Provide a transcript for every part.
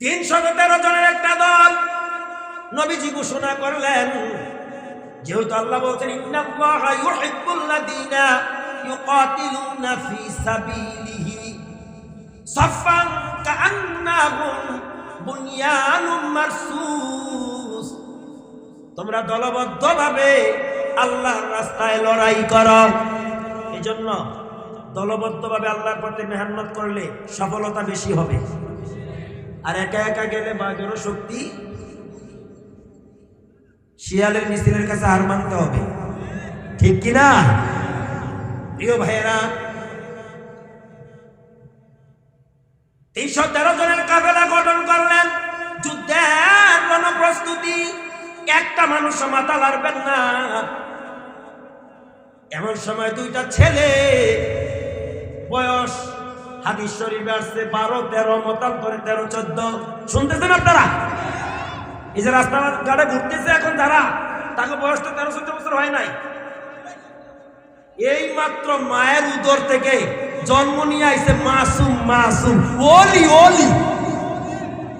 313 জনের একটা দল নবীজি ঘোষণা করলেন, যেহেতু আল্লাহ বলছেন ইন্নাল্লাহা ইউহিব্বুল্লাযীনা ইউকাতিলুনা ফি সাবিলিহি সাফফান কাআন্নাহুম বুনয়ানুম মারসুস, তোমরা দলবদ্ধভাবে আল্লাহর রাস্তায় লড়াই করো। এজন্য দলবদ্ধভাবে আল্লাহর পথে মেহনত করলে সফলতা বেশি হবে, আর একা একা গেলে বাঘেরও শক্তি, শিয়ালের মিছিলের কাছে হার মানতে হবে, ঠিক কিনা? প্রিয় ভাইয়েরা, 313 জনের কাফেলা গঠন করলেন, যুদ্ধের রণপ্রস্তুতি। একটা মানুষ মাথা লাড়বেন না। এমন সময় দুইটা ছেলে, বয়স হাদিস শরীফে আসছে 12-13, মতান্তরে 13-14। শুনতেছেন আপনারা? এই যে রাস্তাঘাটে ঘুরতেছে এখন যারা, তাকে বয়স তো 13-14 বছর হয় নাই। এই মাত্র মায়ের উদর থেকে জন্ম নিয়ে আইছে মাসুম মাসুম, ওলি ওলি।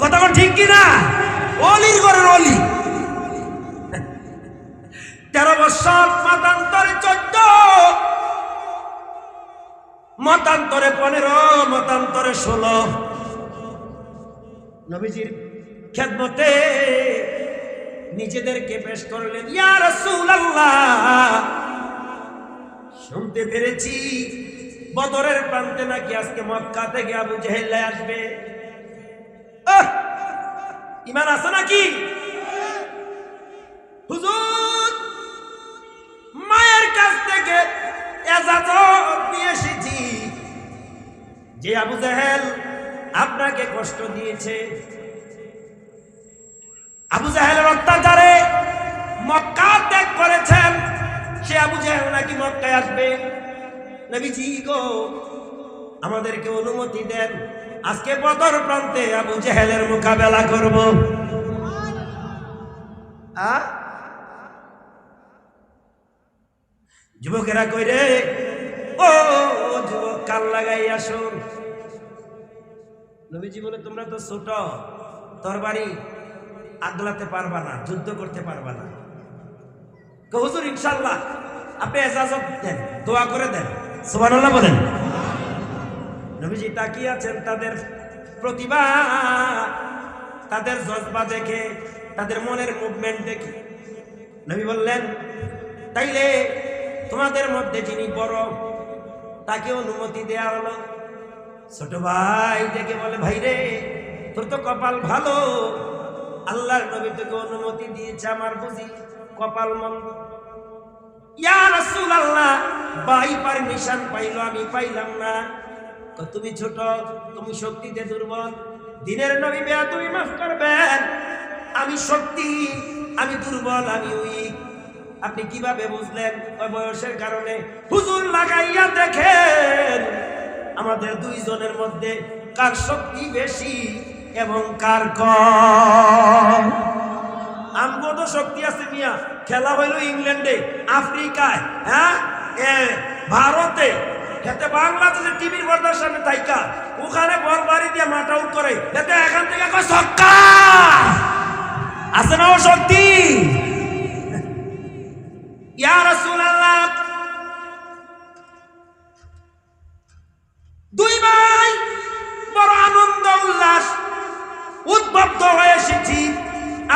কথা ঠিক কিনা? অলির ঘরের অলি। 13 বছর, মতান্তরে 14, মতান্তরে 15, মতান্তরে 16। নবীজির খেদমতে নিজেদেরকে পেশ করলেন। ইয়া রাসূলুল্লাহ, শুনতে পেরেছি বদরের প্রান্তে নাকি আজকে মক্কা থেকে আবু জেহেল আসবে। ঈমান আছে নাকি? হুজুর, মায়ের কাছ থেকে ইজাজত নিয়ে এসেছি যে আবু জেহেল আপনাকে কষ্ট দিয়েছে, আবু জেহেলের অত্যাচারে মক্কা ত্যাগ করেছেন, সে আবু জেহেল নাকি মক্কায় আসবে। নবীজি গো, আমাদেরকে অনুমতি দেন, আজকে বদর প্রান্তে আবু জেহেলের মোকাবেলা করব। যুবকেরা কই রে? ও যুবক, কান লাগাই আসুন। নবীজি বলে, তোমরা তো ছোট, তরবারি আগলাতে পারবা না, যুদ্ধ করতে পারবা না। হুজুর ইনশাআল্লাহ আপনি ইজাজত দেন, দোয়া করে দেন, সুবহানাল্লাহ বলেন। নবীজি তাকিয়ে আছেন তাদের প্রতিভা, তাদের জজবা দেখে, তাদের মনের মুভমেন্ট দেখে। নবী বললেন, তাইলে তোমাদের মধ্যে যিনি বড় তাকে অনুমতি দেয়া হলো। ছোট ভাই দেখে বলে, ভাই রে, তোর তো কপাল ভালো, আল্লাহর নবী তোকে অনুমতি দিয়েছে, আমার বুঝি কপাল মন্দ। ইয়া রাসূলুল্লাহ, ভাই পারমিশন পাইলো, আমি পাইলাম না। তুমি ছোট, তুমি শক্তিতে দুর্বল, দিনের নবী বেয়া, তুমি মাফ করবেন, আমি শক্তি, আমি দুর্বল, আমি উইক। আপনি কিভাবে বুঝলেন? ওই বয়সের কারণে। হুজুর লাগাইয়া দেখেন আমাদের দুইজনের মধ্যে কার শক্তি বেশি এবং কার কম। আমগো তো শক্তি আছে মিয়া, খেলা হইল ইংল্যান্ডে, আফ্রিকায়, হ্যাঁ, ভারতে, এতে বাংলাদেশের টিভির পর্দার সামনে তাইকা ওখানে বল বাড়ি দিয়ে মাঠ আউট করে, এতে এখান থেকে কয় ছক্কা। আছে না ও শক্তি? ইয়া রাসূলুল্লাহ, দুই ভাই বড় আনন্দ উল্লাস উদ্বুদ্ধ হয়ে এসেছি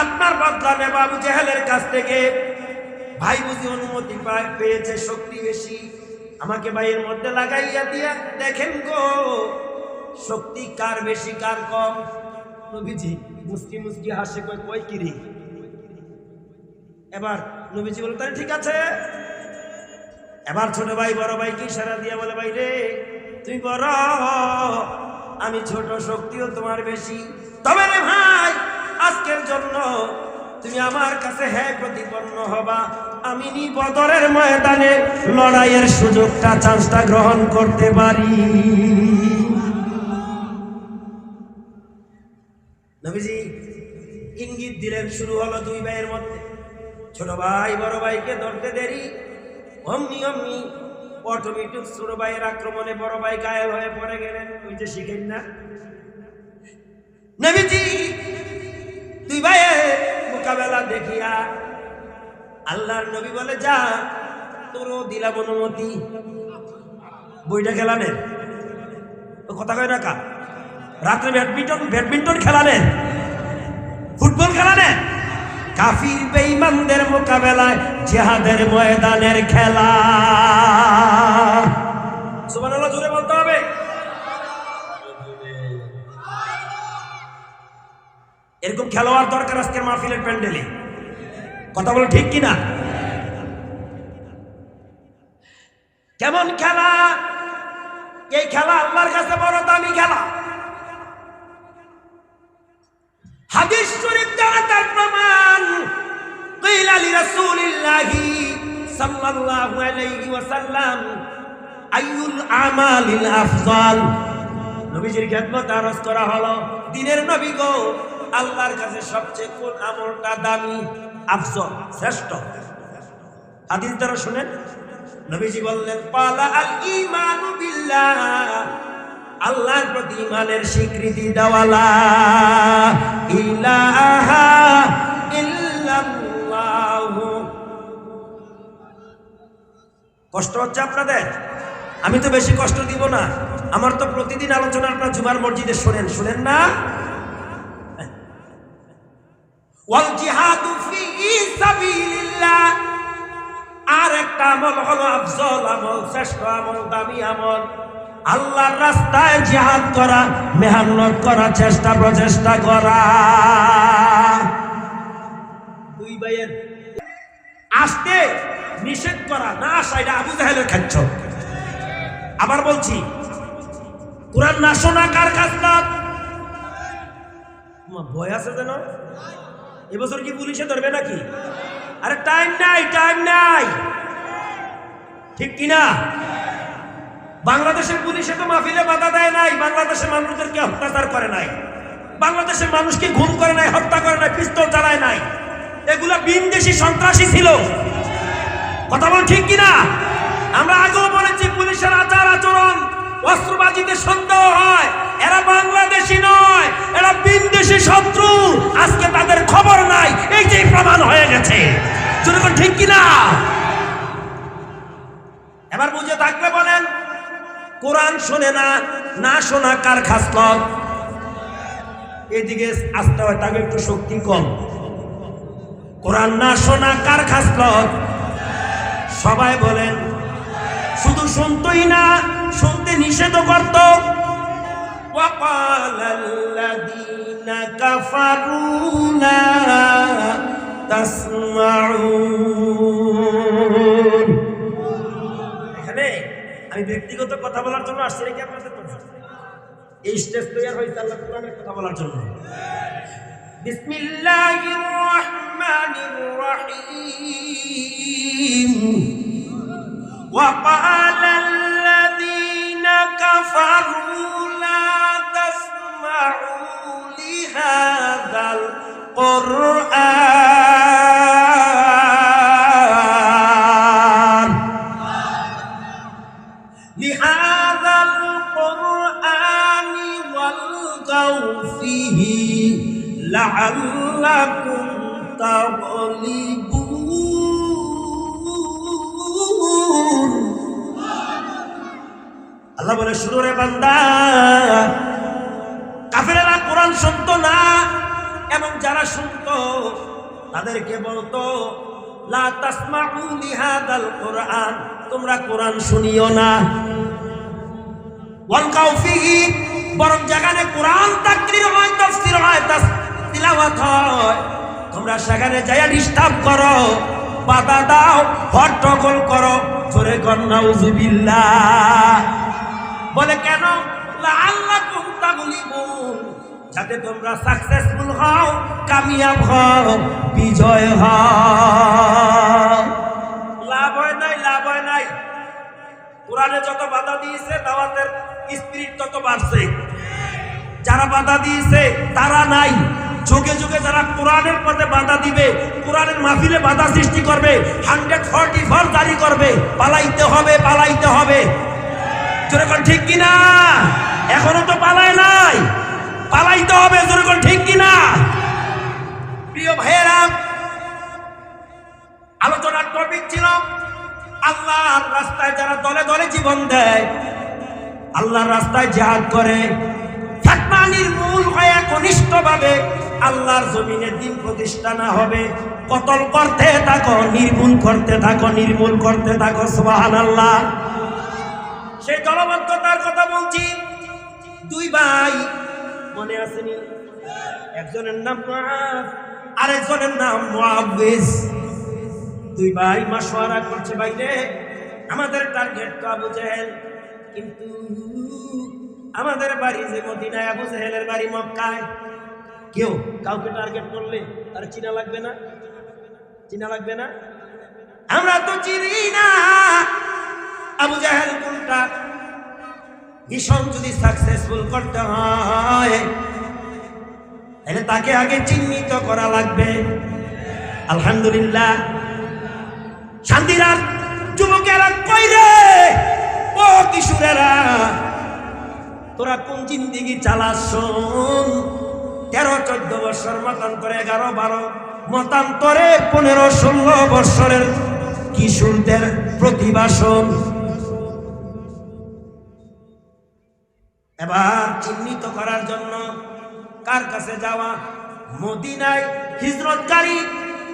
আপনার বদলা নেব আবু জেহেলের কাছ থেকে। ভাই বুঝি অনুমতি পেয়েছে, শক্তি বেশি, আমাকে ভাইয়ের মধ্যে লাগাইয়া দিয়া দেখেন গো শক্তি কার বেশি কার কম। নবীজি মুস্কি মুস্কি হাসে, কই কই কিরি। এবার নবীজি বলে, তাহলে ঠিক আছে। এবার ছোট ভাই বড় ভাইকে ইশারা দিয়া বলে, ভাই রে, তুই বড়, আমি ছোট, শক্তিও তোমার বেশি, তবে রে ভাই, আজকের জন্য তুমি আমার কাছে হ্যাঁ প্রতিপন্ন হবা, আমি নি বদরের ময়দানে লড়াইয়ের সুযোগটা, চান্সটা গ্রহণ করতে পারি। নবীজি ইঙ্গিত দিলেন, শুরু হলো দুই ভাইয়ের মধ্যে। ছোট ভাই বড় ভাইকে ধরতে দেরি, অমনি অমনি অটোমেটিক ছোট ভাইয়ের আক্রমণে বড় ভাই ঘায়েল হয়ে পড়ে গেলেন। ওই যে শিখেন না, নবীজি মোকাবেলা দেখিয়া আল্লাহর নবী বলে, যা তোরও দিলাম অনুমতি। বইটা খেলানের কথা কয় না কা? রাত্রে ব্যাডমিন্টন খেলানের, ফুটবল খেলানের, কাফির বেঈমানদের মোকাবেলায় জিহাদের ময়দানের খেলা। সুবহানাল্লাহ জোরে বলতে হবে। এরকম খেলোয়াড় দরকার আজকের মাহফিলের প্যান্ডেলে। কথা বলো ঠিক কিনা? কেমন খেলা? এই খেলা আল্লাহর কাছে বড় দামি খেলা। হাদিস শরীফ দ্বারা তার প্রমাণ। কিলা লিরাসূলিল্লাহি সাল্লাল্লাহু আলাইহি ওয়াসাল্লাম আইয়ুল আমালিল আফজাল। নবীজির খেদমত আরজ করা হলো, দিনের নবী গো, আল্লাহর কাছে সবচেয়ে কোন আমলটা দামি, আফজল, শ্রেষ্ঠ? হাদিস দ্বারা শুনেন, নবীজি বললেন, পালা আল ঈমানু বিল্লাহ, আল্লাহর প্রতি ঈমানের স্বীকৃতি দেওয়া, লা ইলাহা ইল্লাল্লাহ। কষ্ট হচ্ছে আপনাদের? আমি তো বেশি কষ্ট দিব না, আমার তো প্রতিদিন আলোচনা আপনার জুমার মসজিদে শুনেন না? ওয়াল জিহাদু ফি সাবিলিল্লাহ, আর একটা আমল হলো আফজল আমল, শ্রেষ্ঠ আমল, দামি আমল, আল্লাহর রাস্তায় জিহাদ করা, মেহনত করা, চেষ্টা প্রচেষ্টা করা। দুই ভাইয়ের আসতে নিষেধ করা, না আসা, এটা আবু জাহেলের খাচ্ছ। আবার বলছি, কোরআন না শোনা কার কাজ না? ভয় আছে যেন এবছর কি পুলিশে ধরবে নাকি? আরে টাইম নাই, ঠিক কিনা? বাংলাদেশের পুলিশে তো মাহফিলে বাধা দেয় নাই, বাংলাদেশের মানুষদেরকে অত্যাচার করে নাই, বাংলাদেশের মানুষকে গুম করে নাই, হত্যা করে নাই, পিস্তল চালায় নাই। এগুলা বিনদেশি সন্ত্রাসী ছিল। কথা বল ঠিক কিনা? আমরা আগেও বলেছি, পুলিশের আচার আচরণ, অস্ত্রবাজিতে সন্দেহ হয়, এরা বাংলাদেশি নয়, এরা বিনদেশি শত্রু। আজকে তাদের খবর নাই, এই যে প্রমাণ হয়ে গেছে। যেরকম ঠিক কিনা? এবার বুঝে থাকলে বলেন, কোরআন শোনে না, না শোনা কার খাসলত? এদিকে আসতে হয়, তাকে একটু শক্তি কম। কোরআন না শোনা কার খাসলত? সবাই বলেন। শুধু শুনতই না, শুনতে নিষেধ করত। ওয়াকালাল্লাযীনা কাফারু লা তাসমাউন। এখানে আমি ব্যক্তিগত কথা বলার জন্য আসছি নাকি আপনাদের কথা? এই স্টেজ তৈরি হয়েছে আল্লাহ কোরআনের কথা বলার জন্য। বিসমিল্লাহির রহমানির রহিম। وقال الذين كفروا لا تسمعوا لهذا القرآن والغوا فيه لعلكم تغلبون। আল্লাহ বলে, শুনো রে বান্দা, কাফেরেরা কোরআন শুনতো না, এবং যারা শুনতো তাদেরকে বলতো, লা তাসমাউ লিহাদাল কোরআন, তোমরা কোরআন শুনিও না। ওয়ালগাউ ফিহি, বরং যেখানে কোরআন তাকরীর হয়, তাফসীর হয়, তিলাওয়াত হয়, তোমরা সেখানে যাইয়া ডিস্টার্ব করো, বাধা দাও, হট্টগোল করো। জোরে কর নাউযুবিল্লাহ। বলে কেন? লাআল্লাকুম তাগলিবুন, যাতে তোমরা সাকসেসফুল হও, কামিয়াব হও, বিজয় হও। লাভ হয় নাই। কোরআনে যত বাধা দিয়েছে, দাওয়াতের স্পিরিট তত বাড়ছে। যারা বাধা দিয়েছে তারা নাই, যুগে যুগে যারা কোরআনের পথে বাধা দিবে, কোরআনের মাহফিলে বাধা সৃষ্টি করবে, 144 জারি করবে, পালাইতে হবে। যেরকম ঠিক কিনা? এখনো তো পালায় নাই, পালাইতে হবে। যেরকম ঠিক কিনা? প্রিয় ভাইয়েরা, দলে দলে জীবন দেয়, আল্লাহর রাস্তায় জিহাদ করে, ফিতনা নির্মূল হয়ে ঘনিষ্ঠভাবে আল্লাহর জমিনে দিন প্রতিষ্ঠা না হবে, কতল করতে থাকো, নির্মূল করতে থাকো, নির্মূল করতে থাকো। সুবহানাল্লাহ। সেই দলবদ্ধতার কথা বলছি। দুই ভাই মনে আসেনি? একজনের নাম মুআজ, আরেকজনের নাম মুআওয়িজ। দুই ভাই মাশওয়ারা করছে, ভাইরে আমাদের টার্গেট তো আবু জেহেল, কিন্তু আমাদের বাড়ি যে মদিনায়, আবু জেহেলের বাড়ি মক্কায়। কেউ কাউকে টার্গেট করলে তার চিনা লাগবে না? চিনা লাগবে না? আমরা তো চিনি না আবু জেহেল কোনটা। মিশন যদি সাকসেসফুল করতে হয় তাহলে তাকে আগে চিহ্নিত করা লাগবে। আলহামদুলিল্লাহ। শান্তিরার যুবকেরা কই রে? ও কিশোরেরা, তোরা কোন জিন্দিগি চালাস? 13-14 বছর মতান্তরে, 11-12 মতান্তরে 15-16 বছরের কিশোরদের প্রতিবাসন। এবার চিহ্নিত করার জন্য কার কাছে যাওয়া? মদিনায় হিজরতকারী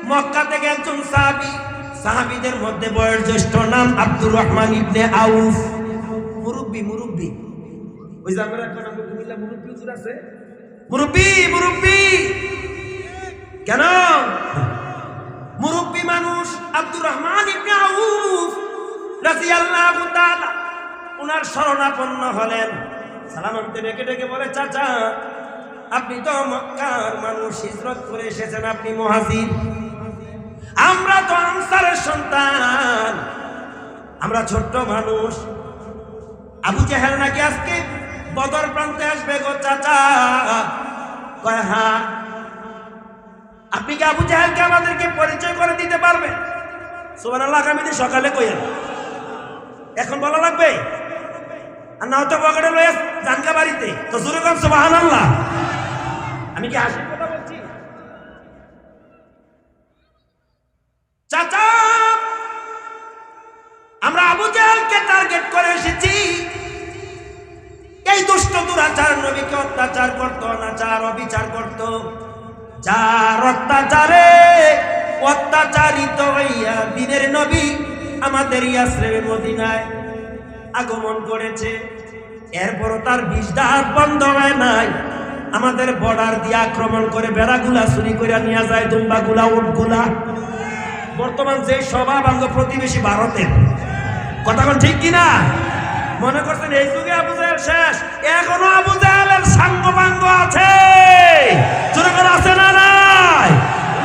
মক্কা থেকে একজন সাহাবী, সাহাবীদের মধ্যে বয়োজ্যেষ্ঠ, নাম আব্দুর রহমান ইবনে আউফ। মুরব্বী মুরব্বী, ওই যে আমরা এখন আমরা কুমিল্লা মুরব্বী হুজুর আছে, মুরব্বী মুরব্বী। কেন মুরব্বী মানুষ? আব্দুর রহমান ইবনে আউফ রাদিয়াল্লাহু তাআলা ওনার শরণাপন্ন হলেন। সালাম আনতে ডেকে ডেকে বলে, চাচা আপনি তো মক্কার মানুষ, হিজরত করে এসেছেন, আপনি মুহাজির, আমরা তো আনসারের সন্তান, আমরা ছোট্ট মানুষ। আবু জেহেল নাকি আজকে বদর প্রান্তে আসবে গো চাচা? কয় হ্যাঁ। আপনি কি আবু জেহেলকে আমাদেরকে পরিচয় করে দিতে পারবেন? সুবহানাল্লাহ। আগামী দিন সকালে কইেন, এখন বলা লাগবে? আর না তো পকেটে লয়ে জানকা বাড়িতে তো জোরে কম সুবহানাল্লাহ। আমি কি হাসির কথা বলছি? চাচা আমরা আবু জেহেলকে টার্গেট করে এসেছি। এই দুষ্ট দুরাচার নবীকে অত্যাচার করতো, অনাচার অবিচার করতো, যার অত্যাচারে অত্যাচারিত হইয়া দিনের নবী আমাদের ইয়াসরিবে মদিনায় আগমন করেছে। এরপরও তার বিজদাত বন্ধ হয় নাই। আমাদের বর্ডার দিয়ে আক্রমণ করে বেড়াগুলা চুরি করে নিয়ে যায়, দুম্বাগুলা, উটগুলা। বর্তমান যে স্বভাব আঙ্গ প্রতিবেশী ভারতের, কথা কোন ঠিক কিনা? মনে করছেন এই যুগে আবু জেহেল শেষ? এখনো আবু জেহেলের সাঙ্গপাঙ্গ আছে, জনগণ আছে না নাই?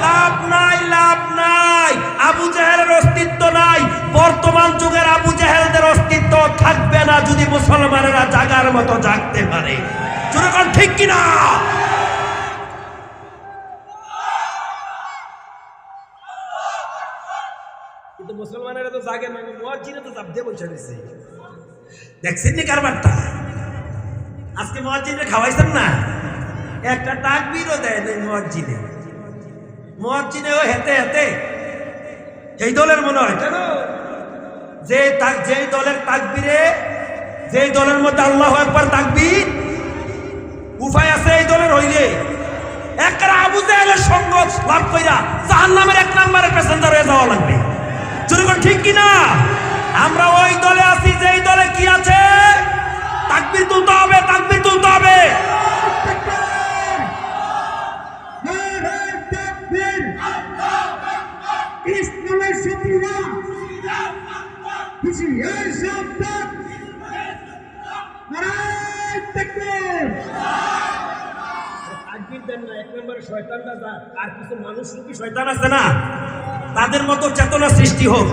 লাভ নাই, লাভ নাই। আবু জেহেলের অস্তিত্ব নাই। বর্তমান যুগের আবু জেহেলদের অস্তিত্ব থাকবে না যদি মুসলমানেরা জাগার মতো জাগতে পারে, জনগণ ঠিক কিনা? কিন্তু মুসলমানেরা তো জাগে না, মুয়াজ্জিনে তো চাপ দিয়ে বসে দিছে। দেখছেন নি কারবারটা? আজকে মুয়াজ্জিনে খাওয়াইছেন না, একটা তাকবীরও দেয় না মুয়াজ্জিনে। মুয়াজ্জিনেও হেতে হেতে এই দলের মনে হয় কেন? যেই দলের তাকবীরে, যেই দলের মধ্যে আল্লাহু আকবার তাকবীর উপায় আছে, এই দলের হইলে একটা আবু জেহেলের সঙ্গ লাভ কইরা জাহান্নামের 1 নম্বরের প্যাসেঞ্জার হয়ে যাওয়া লাগবে, জনগণ ঠিক কিনা? আমরা ওই দলে আছি যেই দলে কি আছে? তাকবীর তুলতে হবে, তাকবীর তুলতে হবে। ইসলামের শত্রুরা খুশি এই শব্দ নারায়ে তাকবীর। তাকবীর দেন না, 1 নম্বরে শয়তানটা যা, আর কিছু মানুষরূপী শয়তান আছে না, তাদের মতো চেতনা সৃষ্টি হোক।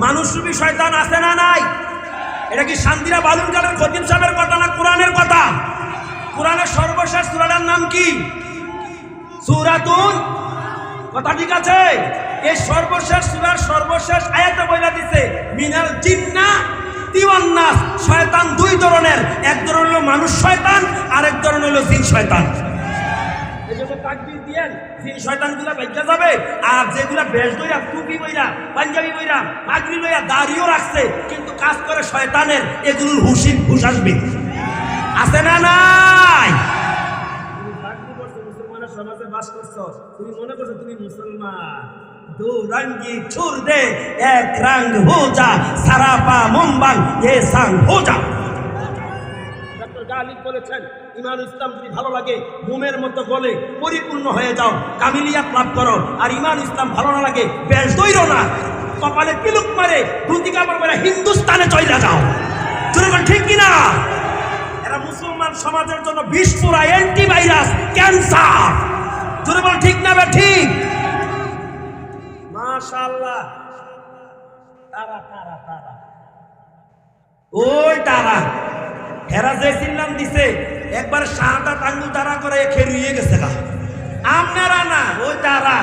মানুষরূপী শয়তান আছে না নাই? এটা কি শান্তিরা বালুরঘাটের খতিব সাহেবের কথা না কোরআনের কথা? কোরআনের সর্বশেষ সূরাটার নাম কি? সূরাতুন, কথা ঠিক আছে? এই সর্বশেষ সূরার সর্বশেষ আয়াতে বলে দিছে মিনাল জিন্নাতি ওয়ান নাস। শয়তান 2 ধরনের, এক ধরনের হলো মানুষ শয়তান, আরেক ধরনের হলো জিন শয়তান। এজন্য একশো তাকবীর দিয়েন, জিন শয়তানগুলা বাইকা যাবে। আর যেগুলা বেশ দইরা, টুপি বইরা, পাঞ্জাবি বইরা, পাগড়ি লইয়া, দাড়িও রাখছে কিন্তু কাজ করে শয়তানের, এগুলোর হুশ আসবে। আছে না নাই? তুমি চাকরি করছো, মুসলমানের সমাজে বাস করছো, তুমি মনে করছো তুমি মুসলমান। দো রঙ্গি ছুর দে এক রঙ হো যা, সারাপা মুম্বাং এ সাং হো যা। ডক্টর গালিব বলেছেন, ইমান ইসলাম যদি ভালো লাগে মোমের মতো গলে পরিপূর্ণ হয়ে যাও, কামিলিয়াত লাভ করো। আর ইমান ইসলাম ভালো না লাগে বেশ দইরো না, কপালে পিলুক মারে ধুতি কাপড় পরে হিন্দুস্তানে চলে যাও। ঠিক কিনা? এরা মুসলমান সমাজের জন্য বিস্ফোরা, অ্যান্টিভাইরাস, ক্যান্সার। জোরে বল ঠিক না? ঠিক। মাশাআল্লাহ, তারা তারা তারা, ওই তারা হেরা যে চিল্লাম দিছে, একবার সাহাটা টাঙ্গুল তারা করে খেরিয়ে গেছে গা। আপনারা না, ওই তারা।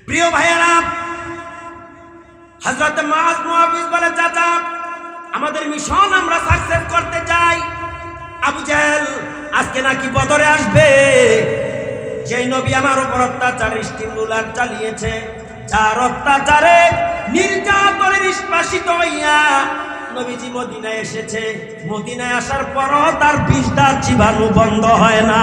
প্রিয় ভাইয়েরা, হযরত মুআজ মুআবিজ বলে, চাচা আমাদের মিশন আমরা সাকসেস করতে চাই। আবু জেহেল আজকে নাকি বদরে আসবে। যেই নবী আমার উপর অত্যাচার স্টিমুলার চালিয়েছে, যার অত্যাচারে নির্যাতনে নিষ্পাসিত হইয়া নবীজি মদিনায় এসেছে, মদিনায় আসার পরও তার বিষদার জীবাণু বন্ধ হয় না।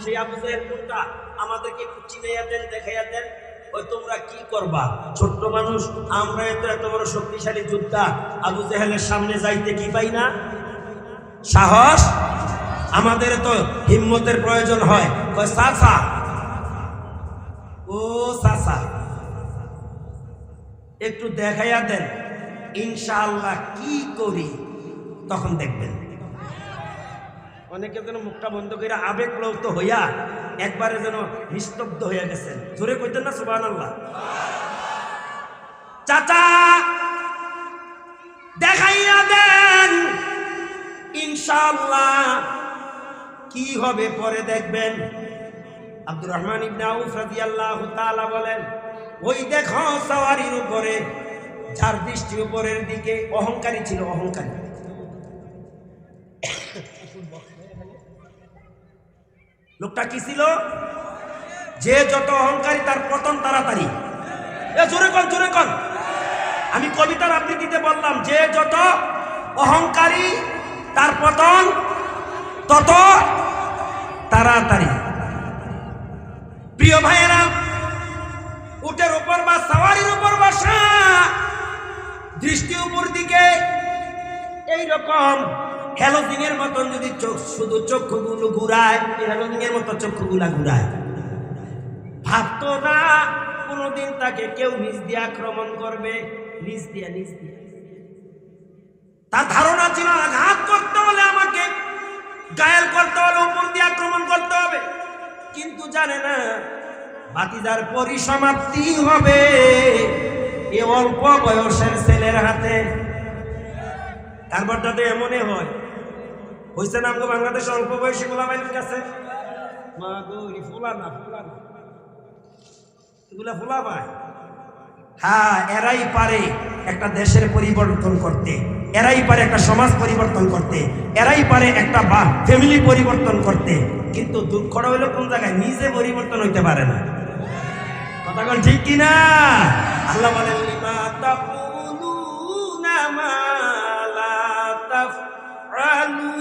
সেই আবু জেহেল কোনটা আমাদেরকে একটু চিনাইয়া দেন, দেখাইয়া দেন। ওই তোমরা কি করবা, ছোট্ট মানুষ আমরা, এত বড় শক্তিশালী যোদ্ধা, আবু জেহেলের সামনে যাইতে কি পাই না সাহস। আমাদের তো হিম্মতের প্রয়োজন হয়। চাচা, ও চাচা একটু দেখাইয়া দেন, ইনশাআল্লাহ কি করি তখন দেখবেন। অনেকে যেন মুখটা বন্ধ করে আবেগপ্রবৃত্ত হইয়া একবারে যেন নিস্তব্ধ হইয়া গেছেন। জোরে কইতেন না সুবহানাল্লাহ? চাচা দেখাইয়া দেন, ইনশাআল্লাহ কি হবে পরে দেখবেন। আব্দুর রহমান ইবনে আউফ রাদিয়াল্লাহু তাআলা বলেন, ওই দেখো সওয়ারির উপরে যার দৃষ্টি উপরের দিকে, অহংকারী ছিল, অহংকারী। লোকটা কি ছিল? যে যত অহংকারী তার পতন তাড়াতাড়ি। জোরে কন, জোরে কন। আমি কবিতার আবৃত্তিতে বললাম, যে যত অহংকারী তার পতন তত তাড়াতাড়ি। প্রিয় ভাইয়েরা, উটের উপর বা সাওয়ারির উপর বসা, দৃষ্টি উপর দিকে, এইরকম হ্যালোজিনের মতন যদি শুধু চক্ষুগুলো ঘুরায়, হ্যালোজিনের মতো চক্ষুগুলা ঘুরায়, ভাবতো না কোনদিন তাকে কেউ নিজ দিয়ে আক্রমণ করবে। নিজ দিয়া তার ধারণা ছিল আঘাত করতে হলে, আমাকে ঘায়েল করতে হলে উপর দিয়ে আক্রমণ করতে হবে। কিন্তু জানে না ভাতিজার পরিসমাপ্তি হবে এ অল্প বয়সের ছেলের হাতে। কারবারটা তো এমনই হয়, হয়েছে না আমাকে বাংলাদেশ অল্প বয়সী গোলামাইনের কাছে। মা গো, ফুলা না এগুলা ফুলা ভাই। হ্যাঁ, এরাই পারে একটা দেশের পরিবর্তন করতে, এরাই পারে একটা সমাজ পরিবর্তন করতে, এরাই পারে একটা ফ্যামিলি পরিবর্তন করতে। কিন্তু দুঃখটা হইলো কোন জায়গায়, নিজে পরিবর্তন হইতে পারে না। কথা বল ঠিক কিনা? আল্লাহ বলেন, লিমা তাকুলুনা মা লা তাফআলুন।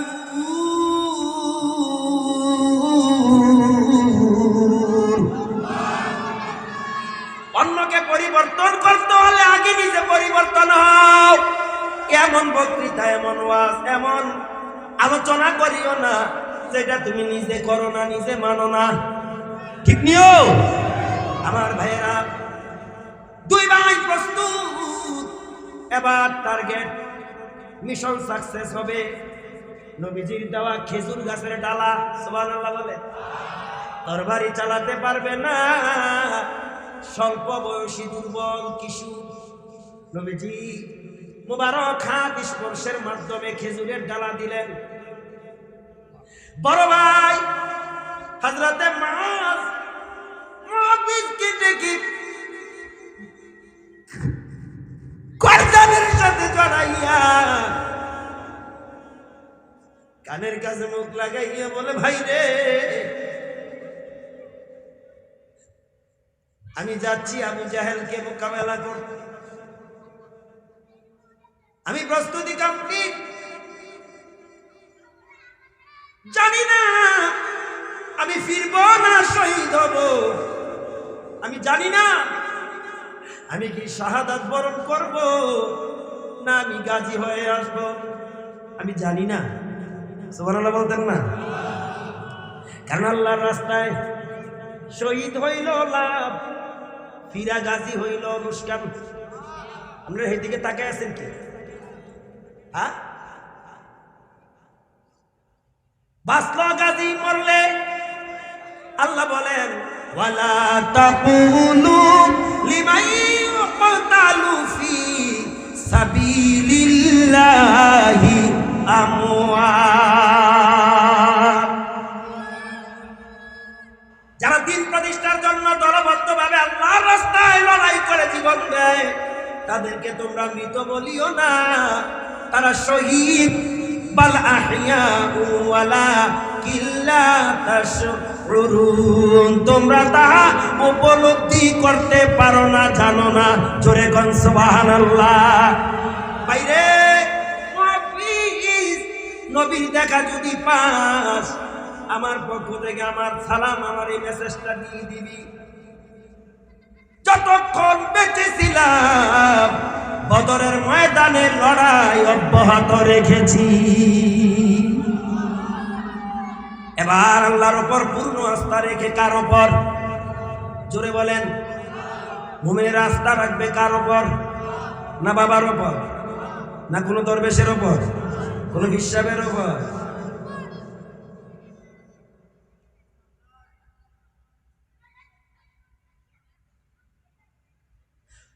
অন্যকে পরিবর্তন করতে হলে আগে নিজে পরিবর্তন হও। এমন বক্তৃতা, এমন ওয়াজ, এমন আলোচনা করিও না যেটা তুমি নিজে করো না, নিজে মানো না। ঠিক নিও আমার ভাইয়েরা। দুই ভাই প্রস্তুত, এবার টার্গেট, মিশন সাকসেস হবে। নবীজির দেওয়া খেজুর গাছের ডালা, সুবহানাল্লাহ বলে, তরবারি চালাতে পারবে না স্বল্প বয়সী দুর্বল কিশোর। নবীজি মুবারক হাত স্পর্শের মাধ্যমে খেজুরের ডালা দিলেন। বড় ভাই হযরতে মুআবিজকে ডেকে গর্দানের সাথে জড়াইয়া কানের কাছে মুখ লাগাইয়া বলে, ভাই রে, আমি যাচ্ছি আবু জাহেলকে মোকাবেলা করতে। আমি প্রস্তুতি কমপ্লিট। জানি না আমি ফিরব না শহীদ হব, আমি জানি না আমি কি শাহাদাত বরণ করব না আমি গাজী হয়ে আসব, আমি জানি না। সুবহানাল্লাহ বলতেন না? কারণ আল্লাহর রাস্তায় শহীদ হইল লাভ, ফিরা গাজী হইল লোকসান। আপনারা এদিকে তাকায় আছেন কি? হ্যাঁ, বাঁচলো গাজী, মরলে আল্লাহ বলেন, ওয়ালা তাকুলু লিমান ইউকতালু ফি সাবিলিল্লাহি আমওয়াত। যারা দিন প্রতিষ্ঠার জন্য দলবদ্ধভাবে আল্লাহর রাস্তায় লড়াই করে জীবন দেয়, তাদেরকে তোমরা মৃত বলিও না, তারা শহীদ। বাল আহইয়াউ ওয়ালাকিল্লা তাশউরুন, তোমরা তাহা উপলব্ধি করতে পারো না, জানো না। জোরে কোন সুবহানাল্লাহ। বাইরে নবীর দেখা যদি পাস, আমার পক্ষ থেকে আমার সালাম, আমার এই মেসেজটা দিয়ে দিবি। যতক্ষণ বেঁচে ছিলাম বদরের ময়দানে লড়াই অব্যাহত রেখেছি। এবার আল্লাহর উপর পূর্ণ আস্থা রেখে, কার উপর? জোরে বলেন। মুমিনের আস্থা রাখবে কার উপর? না বাবার উপর, না কোনো দরবেশের উপর, কোনো হিসাবের উপর?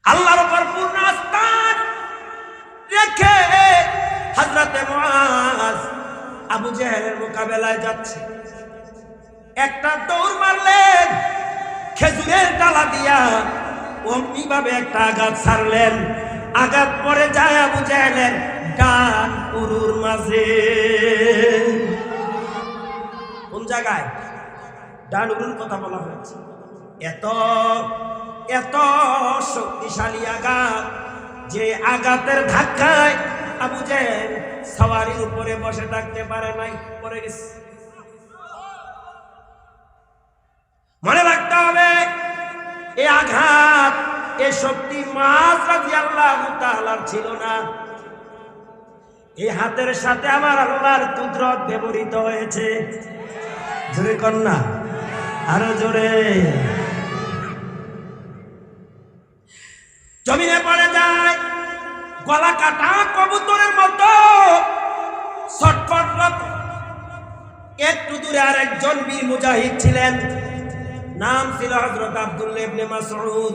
আল্লাহর উপর পূর্ণ আস্থা রেখে হযরতে মুআজ আবু জাহেলের মোকাবেলায় যাচ্ছে। একটা দৌড় মারলেন খেজুরের ডালা দিয়া, অমনি ভাবে একটা আঘাত ছাড়লেন। আঘাত পরে যায় আবু জাহেলের ডান উরুর মাঝে। কোন জায়গায়? ডান উরুর কথা বলা হয়েছে। এত শক্তিশালী আঘাত যে আঘাতের ধাক্কায় আবু জাহেল সওয়ারির উপরে বসে থাকতে পারে নাই, পড়ে গেছে। মনে রাখতে হবে, এই আঘাত, এই শক্তি মুআজ রাদিয়াল্লাহু তাআলার ছিল না। এই হাতের সাথে আমার আল্লাহর কুদরত ব্যবহৃত হয়েছে। জোরে কন্যা, আরো জোরে। জমিনে পড়ে যায়, গলা কাটা কবুতরের মতো ছটফট রক্ত। একটু দূরে আর একজন বীর মুজাহিদ ছিলেন, নাম ছিল হযরত আব্দুল্লাহ ইবনে মাসউদ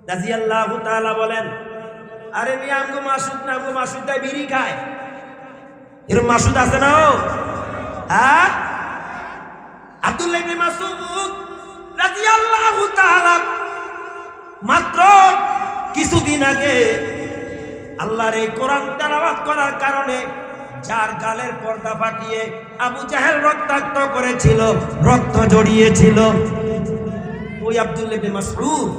রাদিয়াল্লাহু তাআলা। বলেন, আরে মিয়া আমগো মাসুদ না, আমগো মাসুদ তাই বিড়ি খায়। এরকম মাসুদ আছে না? হ্যাঁ, আব্দুল্লাহ ইবনে মাসউদ রাদিয়াল্লাহু তাআলা মাত্র কিছুদিন আগে আল্লাহর এই কোরআন তেলাওয়াত করার কারণে যার গালের পর্দা ফাটিয়ে আবু জাহেল রক্তাক্ত করেছিল, রক্ত জড়িয়েছিল, ওই আব্দুল্লাহ ইবনে মাসউদ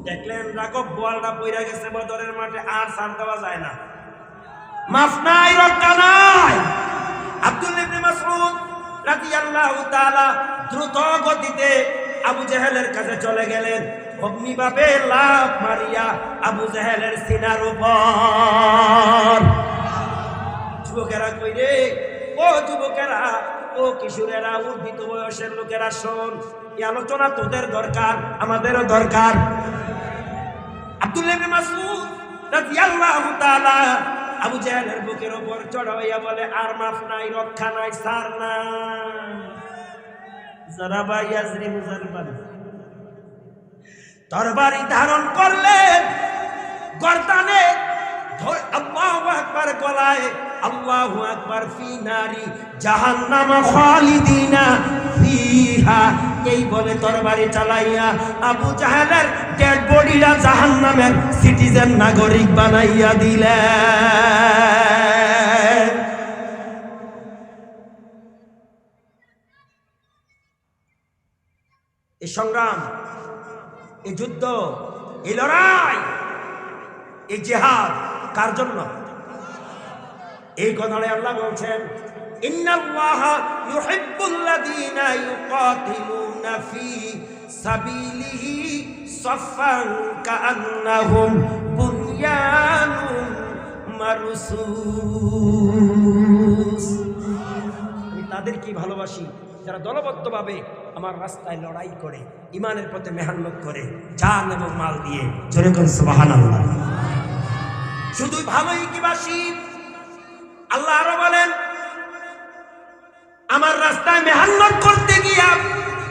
দেখলেন রাগব বোয়ালটা পইরা গেছে বদরের মাঠে, আর ছাড় দেওয়া যায় না, মাফ নাই, রক্ষা নাই। আব্দুল্লাহ ইবনে মাসউদ রাদিয়াল্লাহু তাআলা দ্রুত গতিতে আবু জাহেলের কাছে চলে গেলেন। অগ্নিভাবে লাফ মারিয়া আবু জাহেলের সিনার উপর। যুবকেরা কই রে, ও যুবকেরা, ও কিশোরেরা, উর্দিত বয়সের লোকেরা, শোন, এই আলোচনা তোদের দরকার, আমাদেরও দরকার। আব্দুল্লাহ ইবনে মাসউদ রাদিয়াল্লাহু তাআলা আবু জাহেলের বুকের উপর চড়াইয়া বলে, আর মাফ নাই, রক্ষা নাই, ছাড় না। যারাবা ইয়াজরিবু যারবান, তরবারি ধারণ করলেন, গর্দানে আল্লাহু আকবার গলায়, আল্লাহু আকবার, ফি নারি জাহান্নাম খালিদিনা ফিহা, এই বলে তরবারি চালাইয়া আবু জাহেলের ডেড বডিটা জাহান্নামের সিটিজেন, নাগরিক বানাইয়া দিলেন। এই সংগ্রাম, এই যুদ্ধ, এই লড়াই, এই জিহাদ কার জন্য? এই কথাটাই আল্লাহ বলছেন, ইন্নাল্লাহা ইউহিব্বুল্লাযীনা ইউকাতিলুনা ফী সাবিলিহি সাফফান কাআন্নাহুম বুনয়ানুন মারসুস। আমি তাদেরকে ভালোবাসি যারা দলবদ্ধভাবে আমার রাস্তায় লড়াই করে, ইমানের পথে মেহনত করে, জান এবং মাল দিয়ে। জোরে কোন সুবহানাল্লাহ। শুধু ভালোই কি বাসি? আল্লাহ আরো বলেন, আমার রাস্তায় মেহনত করতে গিয়া,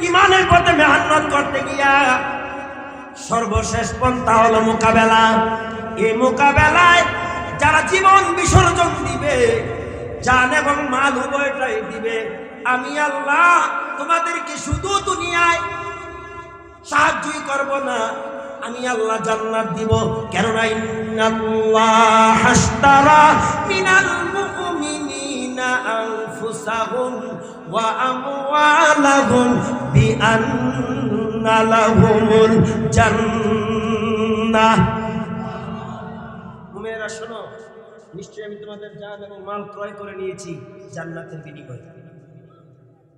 ইমানের পথে মেহনত করতে গিয়া সর্বশেষ পন্থা হলো মোকাবেলা। এই মোকাবেলায় যারা জীবন বিসর্জন দিবে, জান এবং মাল উভয়টাই দিবে, আমি আল্লাহ তোমাদেরকে শুধু দুনিয়ায় সাহায্যই করব না, আমি আল্লাহ জান্নাত দিব। কেননা ইন্নাল্লাহ হাশতারা মিনাল মুমিনিনা আনফুসাহুম ওয়া আমওয়ালাহুম বিআন্না লাহুমুল জান্নাহ। মুমিনেরা শোনো, নিশ্চয়ই আমি তোমাদের জান এবং মাল ক্রয় করে নিয়েছি জান্নাতের বিনিময়ে।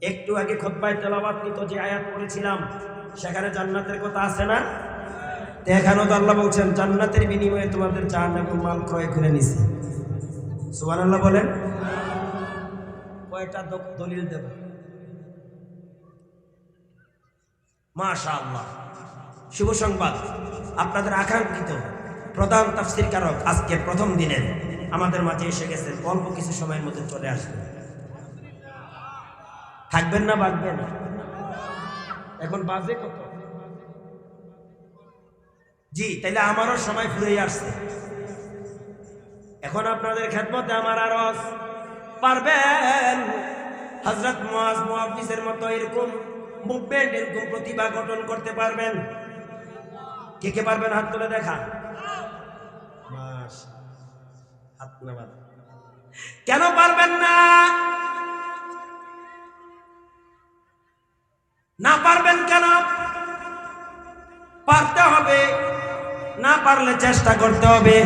একটু আগে খুতবায় তেলাওয়াতকৃত যে আয়াত পড়েছিলাম, সেখানে জান্নাতের কথা আছে না? এখানেও তো আল্লাহ বলছেন, জান্নাতের বিনিময়ে তোমাদের জান এবং মাল ক্রয় করে নিছি। সুবহানাল্লাহ বলেন। কয়টা দলিল দেব? মাশাআল্লাহ, শুভ সংবাদ। আপনাদের আকাঙ্ক্ষিত প্রধান তাফসীর কারক আজকে প্রথম দিনের আমাদের মাঝে এসে গেছেন। অল্প কিছু সময়ের মধ্যে চলে আসবেন। থাকবেন না বাঁচবেন? এখন বাজে কত? জি, তাইলে আমারও সময় ফুরিয়ে আসছে। এখন আপনাদের খেদমতে আমার আরজ, পারবেন হযরত মুআজ মুহাদ্দিসের মতো এরকম মুভমেন্ট, এরকম প্রতিভা গঠন করতে পারবেন? কে কে পারবেন? হাত তুলে দেখান। হাত নামান। কেন পারবেন না? না পারবেন কেন? পারতে হবে। না পারলে চেষ্টা করতে হবে।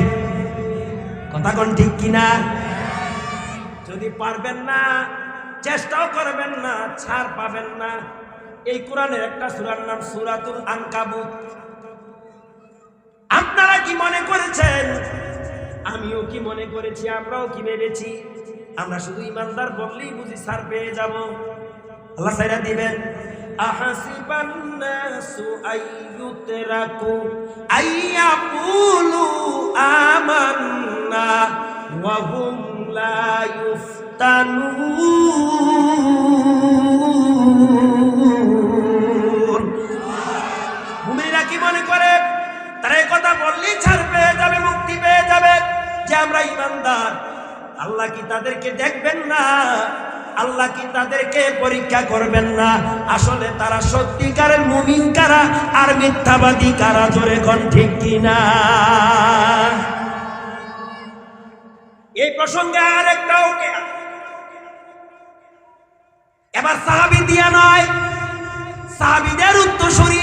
কথা কোন ঠিক কিনা? যদি পারবেন না, চেষ্টাও করবেন না, ছাড় পাবেন না। এই কোরআনের একটা সূরার নাম সূরাতুল আনকাবুত। আপনারা কি মনে করেছেন? আমিও কি মনে করেছি? আমরাও কি ভেবেছি আমরা শুধু ইমানদার বললেই বুঝি ছাড় পেয়ে যাব? আল্লাহ ছাইরা দিবেন। আহাসিবান নাসু আইয়ুতরাকু আইয়াকুলু আমান্না ওয়া হুম লা ইফতানুন। মুমিনরা কি মনে করে তারা এই কথা বললেই ছাড় পেয়ে যাবে, মুক্তি পেয়ে যাবে যে আমরা ইমানদার? আল্লাহ কি তাদেরকে দেখবেন না? আল্লাহ কি তাদেরকে পরীক্ষা করবেন না? আসলে তারা সত্যিকারের মুমিন কারা আর মিথ্যাবাদী কারা? জোরে কোন ঠিক কিনা? এই প্রসঙ্গে আরেকটা ওকে, এবার সাহাবী দিয়া নয়, সাহাবীদের উত্তরসূরি।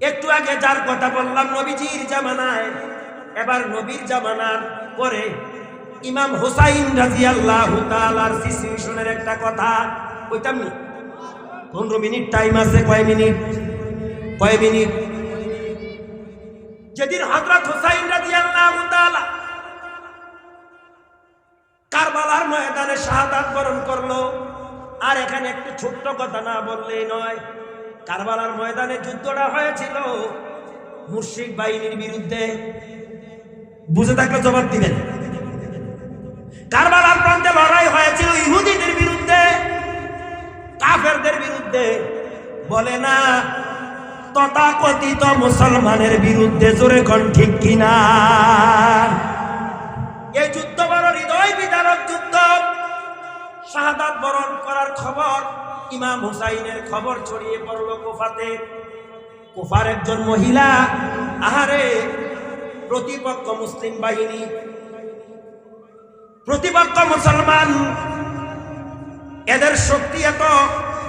একটু আগে যার কথা বললাম নবীজির জামানায়, এবার নবীর জামানার পরে ইমাম হুসাইন রাদিয়াল্লাহু তাআলার সিচুয়েশনের একটা কথা কইতাম নি? 15 মিনিট টাইম আছে। কয় মিনিট? যেদিন হযরত হুসাইন রাদিয়াল্লাহু তাআলা কারবালার ময়দানে শাহাদাত বরণ করলো, আর এখানে একটু ছোট্ট কথা না বললেই নয়। কারবালার ময়দানে যুদ্ধটা হয়েছিল মুশরিক বাহিনীর বিরুদ্ধে। বুঝে থাকলে জবাব দিবেন। কারবালার প্রান্তে লড়াই হয়েছিল ইহুদিদের বিরুদ্ধে, কাফেরদের বিরুদ্ধে, বলে না তথাকথিত মুসলমানের বিরুদ্ধে। জোরে কোন ঠিক কিনা? এই যুদ্ধ বড় হৃদয় বিদারক যুদ্ধ। শাহাদাত বরণ করার খবর, ইমাম হুসাইনের খবর ছড়িয়ে পড়ল কুফাতে। কুফার একজন মহিলা, আহারে প্রতিপক্ষ মুসলিম বাহিনী, প্রতিপক্ষ মুসলমান, এদের শক্তি এত,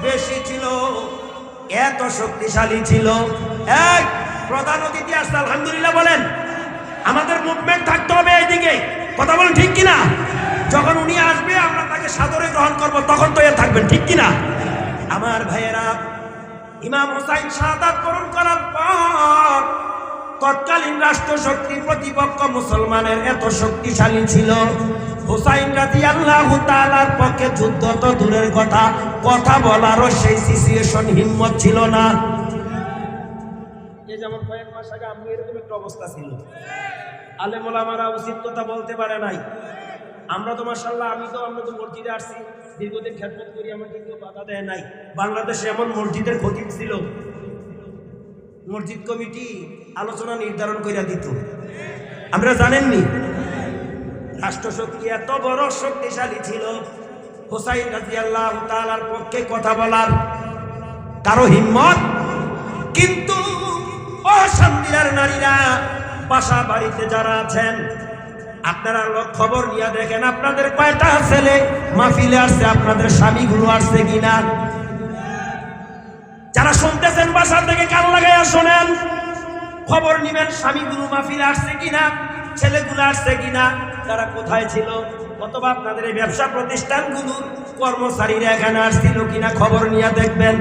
বেশি ছিল, এত শক্তিশালী ছিল। এক প্রধান অতিথি আসছে, আলহামদুলিল্লাহ বলেন। আমাদের মুভমেন্ট থাকতে হবে এইদিকে, কথা বলেন ঠিক কিনা? যখন উনি আসবে আমরা তাকে সাদরে গ্রহণ করব, তখন তো এর থাকবেন, ঠিক কিনা? আমার ভাইয়েরা, ইমাম হুসাইন শাহাদাত বরণ করার পর তৎকালীন রাষ্ট্রশক্তি প্রতিপক্ষ মুসলমানের এত শক্তিশালী ছিল, হুসাইন রাদিয়াল্লাহু তাআলার পক্ষে যুদ্ধ তো দূরের কথা, কথা বলারও সেই সিচুয়েশন হিম্মত ছিল না। এই যেমন কয়েক মাস আগে আমি এরকম একটা অবস্থা ছিল, আলেম ওলামারা উচিত কথা বলতে পারে নাই। আমরা তো মাশাআল্লাহ, আমরা তো মসজিদে আসছি, দীর্ঘদিন খেদমত করি, আমাকে কেউ বাধা দেয় নাই। বাংলাদেশে এমন মসজিদের খতিব ছিল, মসজিদ কমিটি আলোচনা নির্ধারণ করে দিত, আমরা জানেননি? রাষ্ট্রশক্তি এত বড় শক্তিশালী ছিল, হুসাইন রাদিয়াল্লাহু তাআলার পক্ষে কথা বলার কারো হিম্মত। কিন্তু অশান্তির নারীরা বাসা বাড়িতে যারা আছেন, আপনারা খবর নিয়ে দেখেন আপনাদের কয়টা ছেলে মাহফিলে আসছে, আপনাদের স্বামীগুলো আসছে কিনা। যারা শুনতেছেন বাসা থেকে কান লাগাইয়া শোনেন, খবর নিবেন স্বামীগুলো মাহফিলে আসছে কিনা, ছেলেগুলো আসছে কিনা, তারা কোথায় ছিল। অথবা আপনাদের এই ব্যবসা প্রতিষ্ঠানগুলো কর্মচারীরা এখানে আসছিল কিনা খবর নিয়ে দেখবেন।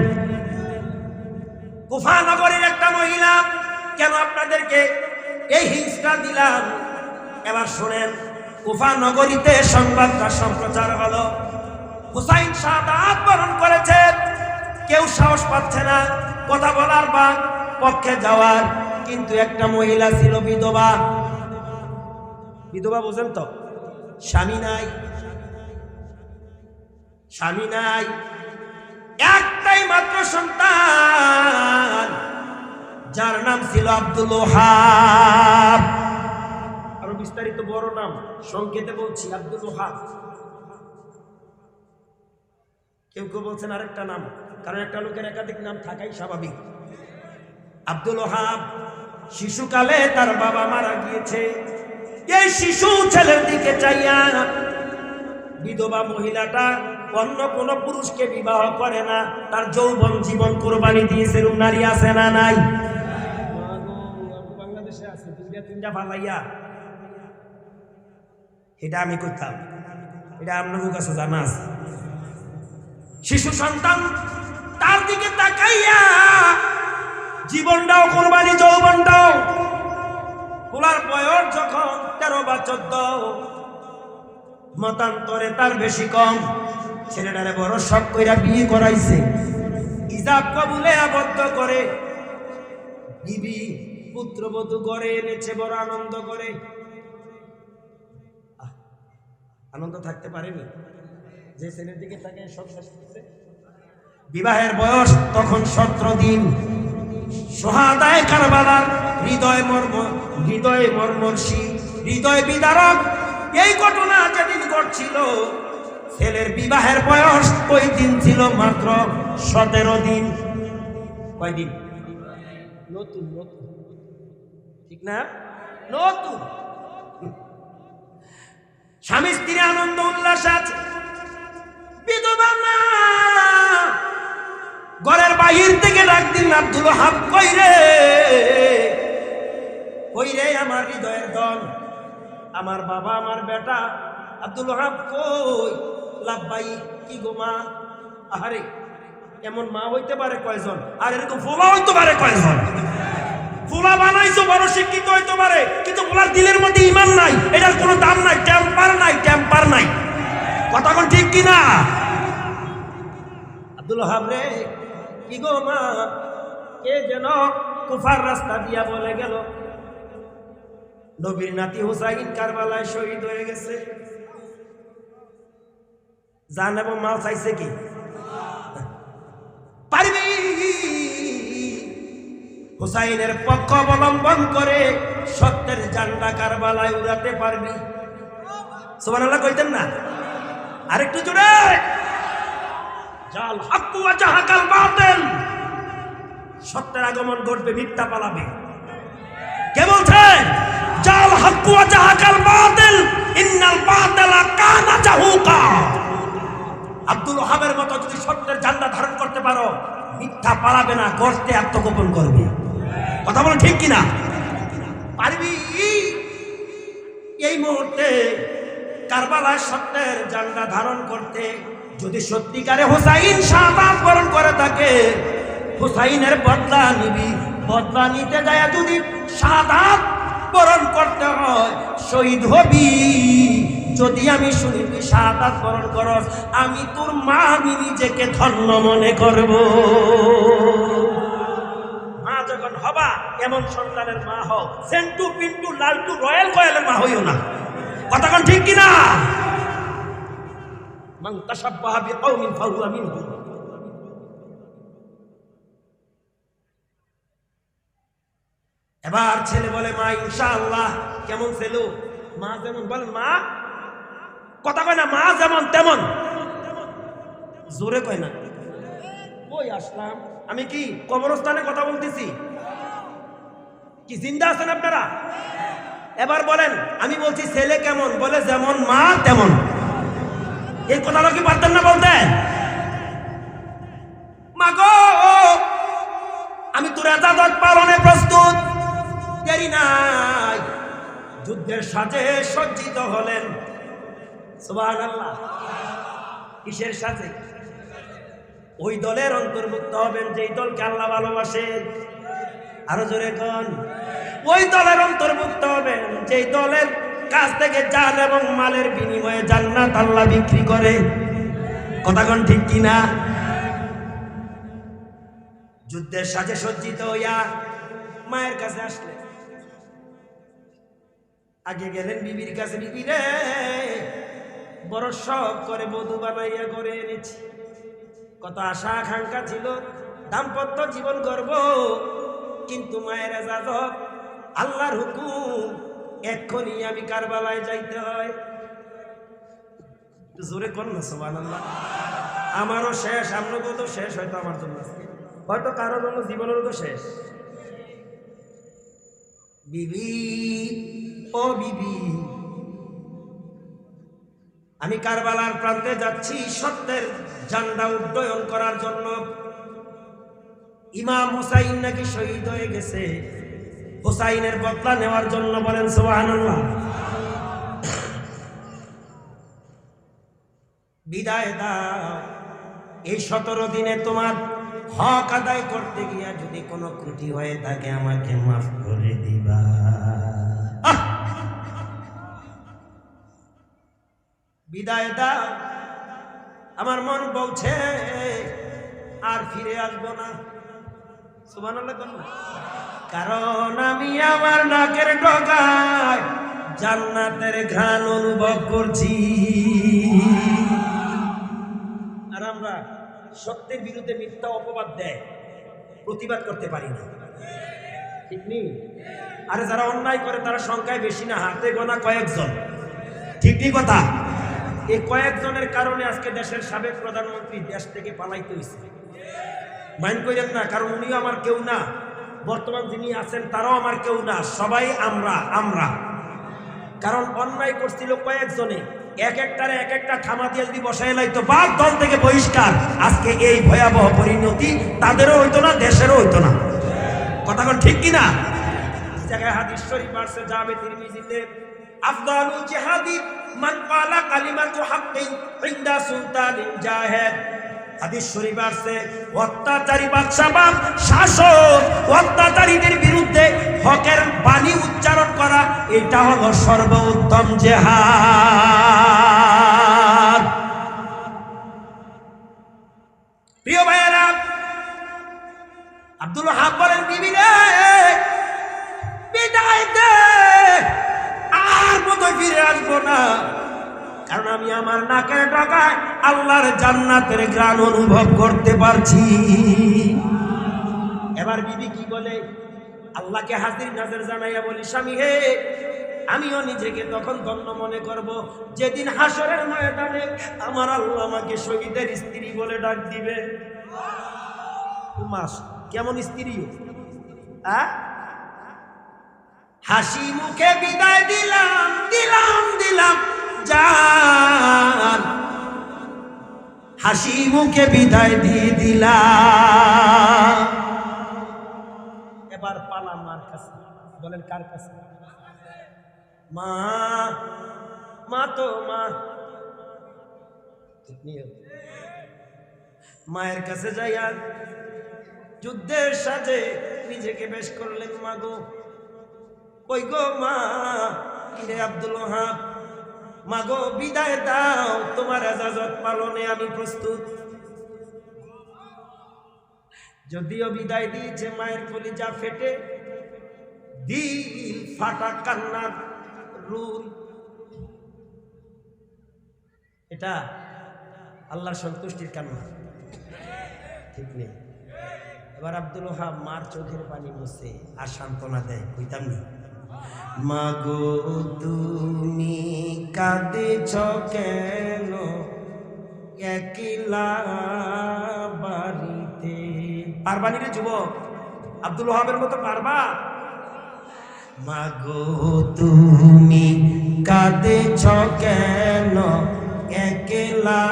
কুফা নগরীর একটা মহিলা, কেন আপনাদেরকে এই হিংসা দিলাম এবার শোনেন। কুফা নগরীতে সংবাদটা সম্প্রচার হলো, হুসাইন শাহাদাত বরণ করেছে, কেউ সাহস পাচ্ছে না কথা বলার বা পক্ষে যাওয়ার। কিন্তু একটা মহিলা ছিল বিধবা। বিধবা বোঝেন তো? স্বামী নাই, স্বামী নাই, একটাই মাত্র সন্তান, যার নাম ছিল আব্দুল ওহাব। আরো বিস্তারিত বড় নাম, সংক্ষেপে বলছি, আব্দুল ওহাব। কেউ কেউ বলছেন আরেকটা নাম, কারণ একটা লোকের একাধিক নাম থাকাই স্বাভাবিক। আব্দুল ওহাব শিশুকালে তার বাবা মারা গিয়েছে। এই শিশু ছেলের দিকে চাইয়া বিধবা মহিলাটা অন্য কোন পুরুষকে বিবাহ করে না, তার যৌবন জীবন কোরবানি দিয়েছে। নারী আছে না নাই? বাংলাদেশে আছে তিনটা ফালাইয়া। এটা আমি করতাম, এটা আপনার কাছে জানা আছে। শিশু সন্তান তার দিকে তাকাইয়া জীবনটাও কোরবানি, যৌবনটাও। পোলার বয়স যখন 13 বা 14, মতান্তরে তার বেশি কম। ছেলেটারে বড় শখ কইরা বিয়ে করাইছে, ইজাব কবুলে আবদ্ধ করে বিবি পুত্রবধূ করে এনেছে, বড় আনন্দ করে। আনন্দ থাকতে পারেনি যে ছেলের দিকে তাকে সব শেষ করছে। বিবাহের বয়স তখন 17 দিন। সোহাদায়ে কারবালার হৃদয় মর্মর্ষী, হৃদয় বিদারক এই ঘটনা যেদিন ঘটছিল, ছেলের বিবাহের বয়স ওই দিন ছিল মাত্র 17 দিন। কয়দিন? নতুন নতুন, ঠিক না? নতুন। স্বামী স্ত্রী আনন্দ উল্লাস আছে। বিধবা মা ঘরের বাহির থেকে ডাক দিন, আব্দুল ওহাব কই রে, কই রে আমার হৃদয়ের দল, আমার বাবা আমার বেটা আব্দুল ওহাব কই? লাব্বাই। কি গো মা? আহারে, এমন মা হইতে পারে কয়জন? আর এরকম ফোলা হইতে পারে কয়জন? ফোলা বানাইছো বড় শিক্ষিত হইতে পারে, কিন্তু ফোলার দিলের মধ্যে ঈমান নাই, এটার কোনো দাম নাই, টেম্পার নাই, টেম্পার নাই। কথা কোন ঠিক কিনা? আব্দুল ওহাব রে, কি গো মা? কে যেন কুফার রাস্তা দিয়া বলে গেল নবীর নাতি হুসাইন কারবালায় শহীদ হয়ে গেছে। জান এবং মাল চাইছে কি? পারবি হুসাইনের পক্ষ অবলম্বন করে সত্যের ঝান্ডা কারবালায় উড়াতে পারবি? সুবহানাল্লাহ কইতেন না? আরেকটু জোরে। জাল হক ওয়া জাহাকাল বাতিল, সত্যের আগমন ঘটবে, মিথ্যা পালাবে। কে বলছেন? জাল হক ওয়া জাহাকাল বাতিল, ইন্নাল বাতিলা কানা জাহুকা। আব্দুল ওহাবের মতো যদি সত্যের ঝান্ডা ধারণ করতে মিথ্যা পালাবে না, গর্তে আত্মগোপন করবে। কথা বলো ঠিক কিনা? পারবি এই মুহূর্তে কারবালার সত্যের ঝান্ডা ধারণ করতে? যদি সত্যিকারে হুসাইন শাহাদাত বরণ করে থাকে, হুসাইনের বদলা নিবি। বদলা নিতে যায় যদি শাহাদাত বরণ করতে হয়, শহীদ হবি। যদি আমি শুনি তুই শাহাদাত বরণ করস, আমি তোর মা, আমি নিজেকে ধন্য মনে করব। মা যখন হবা, এমন সন্তানের মা হও, সেন্টু পিন্টু লালটু রয়্যাল কয়েলের মা হইও না। কথা কোন ঠিক কিনা? মান তাশাব্বাহা বিকওমিন ফাহুয়া মিনহুম। এবার ছেলে বলে মা ইনশাআল্লাহ। কেমন ছেলে? মা যেমন বলেন, মা কথা কয় না, মা যেমন তেমন। জোরে কয় না। কই আসলাম আমি? কি কবরস্থানে কথা বলতেছি? কি জিন্দা আছেন আপনারা? এবার বলেন, আমি বলছি ছেলে কেমন? বলে যেমন মা তেমন। এই কথাটা কি পারতেন না বলতে? মা গো, আমি তোর ইজাজত পালনে প্রস্তুত। দেরি নাই। যুদ্ধের সাজে সজ্জিত হলেন। সুবহানাল্লাহ। কিসের সাজে? ওই দলের অন্তর্ভুক্ত হবেন যেই দলকে আল্লাহ ভালোবাসেন। আরো জোরে কোন? ওই দলের অন্তর্ভুক্ত হবেন যেই দলের কাছ থেকে জান এবং মালের বিনিময়ে জান্নাত আল্লাহ বিক্রি করে। কথা কোন ঠিক কিনা? যুদ্ধের সাজে সজ্জিত হইয়া মায়ের কাছে আসলেন। আগে গেলেন বিবির কাছে। বিবি রে, বড় শখ করে বধূ বানাইয়া করে এনেছি। কত আশা আকাঙ্ক্ষা ছিল দাম্পত্য জীবন করব, কিন্তু মায়ের ইজাজত, আল্লাহর হুকুম, এক্ষুনি আমি কারবালায় যাইতে হয়। জোরে কোন না সুবহানাল্লাহ। আমারও শেষ, আপনারও তো শেষ, হয়তো আমার জন্য হয়তো কারোর জন্য জীবনেরও তো শেষ। বিবি, ও বিবি, আমি কারবালার প্রান্তে যাচ্ছি সত্যের ঝান্ডা উড্ডয়ন করার জন্য। ইমাম হুসাইন নাকি শহীদ হয়ে গেছে, হুসাইনের বদলা নেওয়ার জন্য। বলেন সুবহানাল্লাহ। বিদায় দাও। এই 17 দিনে তোমার হক আদায় করতে গিয়া যদি কোনো ত্রুটি হয়ে থাকে আমাকে মাফ করে দিবা। বিদায় দাও। আমার মন বলছে আর ফিরে আসবো না। সুবহানাল্লাহ। কারণ আমি আমার নাকের ডগায় জান্নাতের ঘ্রাণ অনুভব করছি। আর আমরা সত্যের বিরুদ্ধে মিথ্যা অপবাদ দেয়, প্রতিবাদ করতে পারি না। ঠিক নেই? আরে যারা অন্যায় করে তারা সংখ্যায় বেশি না, হাতে গোনা কয়েকজন। ঠিক নেই কথা? এই কয়েকজনের কারণে আজকে দেশের সাবেক প্রধানমন্ত্রী দেশ থেকে পালাইতে হয়েছে। মাইন্ড করেন না, কারণ উনিও আমার কেউ না, বর্তমান যিনি আছেন তারাও আমার কেউ না, সবাই আমরা। কারণ অন্যায় করছিল কয়েকজনে, এক একটা থামা দিয়ে যদি বসাই লাইতো বা দল থেকে বহিষ্কার, আজকে এই ভয়াবহ পরিণতি তাদেরও হইতো না, দেশেরও হইতো না। কথা কোন ঠিক কিনা? জায়গায় হাদিস শরীফ আছে, যাবে তিরমিজিতে, আফদালুল জিহাদি মান ক্বালা কালিমাতু হাক্কিন ইনদা সুলতানিন জাহিদ। হাদিস শরীফ আছে, অত্যাচারী বাদশা বা শাসক অত্যাচারীদের বিরুদ্ধে হকের বাণী উচ্চারণ করা, এটা হলো সর্বোত্তম জিহাদ। প্রিয় ভাইয়েরা, আব্দুল ওয়াহাব বলেন, বিবি রে বিদায় দে, আর মতো ফিরে আসবো না। কারণ আমি আমার নাকের ডগায় আল্লাহর জান্নাতের ঘ্রাণ অনুভব করতে পারছি। এবার বিবি কি বলে? আল্লাহকে হাজির নাজর জানাইয়া বলি, স্বামী হে, আমিও নিজেকে তখন ধন্য মনে করব যেদিন হাসরের ময়দানে আমার আল্লাহ আমাকে শহীদের স্ত্রী বলে ডাক দিবে। মাস কেমন স্ত্রী? হাসি মুখে বিদায় দিলাম জান, হাসি মুখে বিদায় দিয়ে দিলা। এবার পালা মার কাছে, বলেন কার কাছে? মা, মা তো মা, মায়ের কাছে যাইয়া যুদ্ধের সাথে নিজেকে বেশ করলেন। মা গো, কই গো মা, রে আব্দুল ওহাব, মা গো বিদায় দাও, তোমার ইজাজত পালনে আমি প্রস্তুত। যদিও বিদায় দিয়েছে, মায়ের কলিজা ফেটে, দিল ফাটা কান্নার রুল। এটা আল্লাহর সন্তুষ্টির কান্না, ঠিক নেই? এবার আব্দুল ওহাব মার চোখের পানি মুছে আর সান্ত্বনা দেয়, কইতাম নি, মাগো তুমি কাঁদেছ কেন একলা বাড়িতে? পারবানি রে যুবক, আব্দুল ওহাবের মতো পারবা? মাগো তুমি কাঁদেছ কেন একলা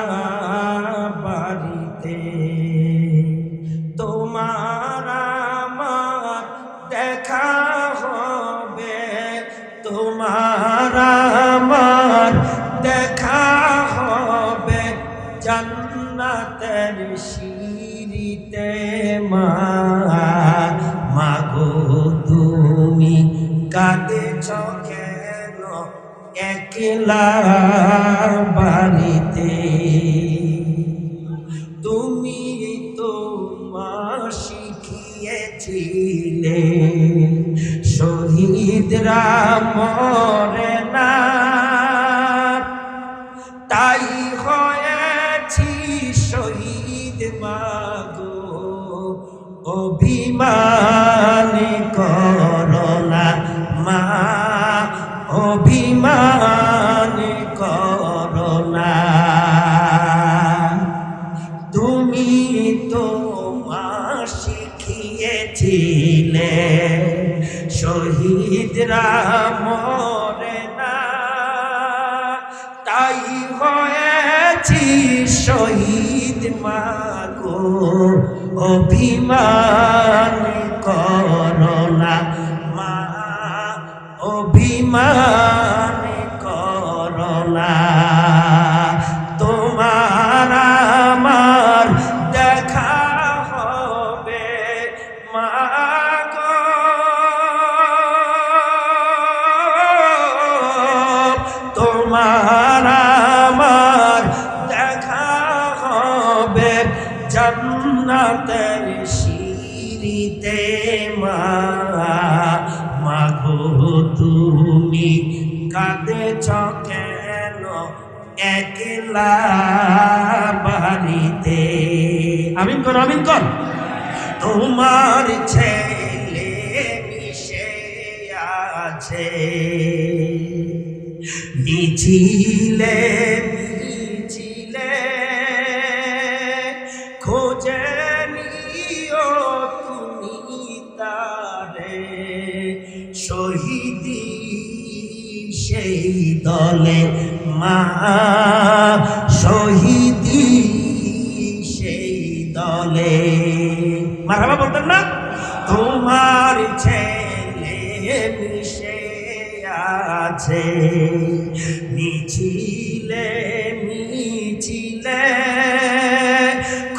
বাড়িতে? তোমার আমার দেখা হবে, তোমার আমার দেখা হবে জান্নাতের সিঁড়িতে। মা, মাগো তুমি কাঁদেছ কেন একলা বাড়িতে? তুমি তো মা শিখিয়েছিলে শহীদরা মরে না, তাই হয়েছি শহীদ। মাগো অভিমান করো না মা, অভিমান করো না। তুমি তো মা শিখিয়েছিলে শহীদরা মরে না, তাই হয়েছি শহীদ। মাগো অভিমান করো না মা, অভিমান করো না। তোমার আমার দেখা হবে মাগো, তোমার আমার দেখা হবে জান্নাতের সিঁড়িতে। মা, মাগো তুমি কাঁদেছ কেন একলা বাড়িতে? আমিন কর, আমিন কর। তোমার ছেলে মিশে আছে মিছিলে মিছিলে, খোঁজে নিও তুমি তারে, শহীদি সেই দলে মা, শহীদি সেই দলে। মারহাবা বলতেন না? তোমার ছেলে মিশে আছে মিছিলে মিছিলে,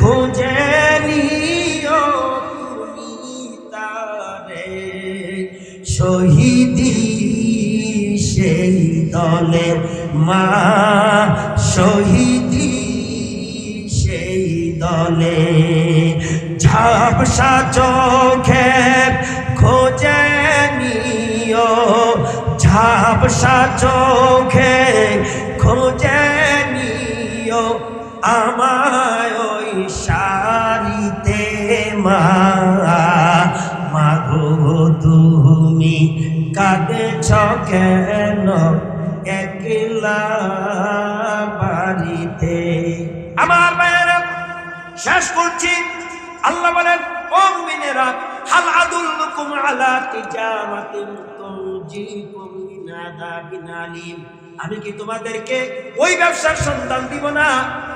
খোঁজে নিও তুমি তারে, শহীদি সেই দলে মা, শহীদি সেই দলে। ঝাপসা চোখে খোঁজে নিও, ঝাপসা চোখে খোঁজে নিও আমায় ওই সারিতে। মা, মাগো তুমি কাঁদেছ কেন একলা বাড়িতে? আমার ভাইয়েরা, শেষ করছি। আল্লাহ বলেন, ও মুমিনেরা, হাল আদুল্লুকুম আলা তিজারাতিন তুনজিকুম মিন আযাবিন আলীম। আমি কি তোমাদেরকে ওই ব্যবসার সন্ধান দিব না,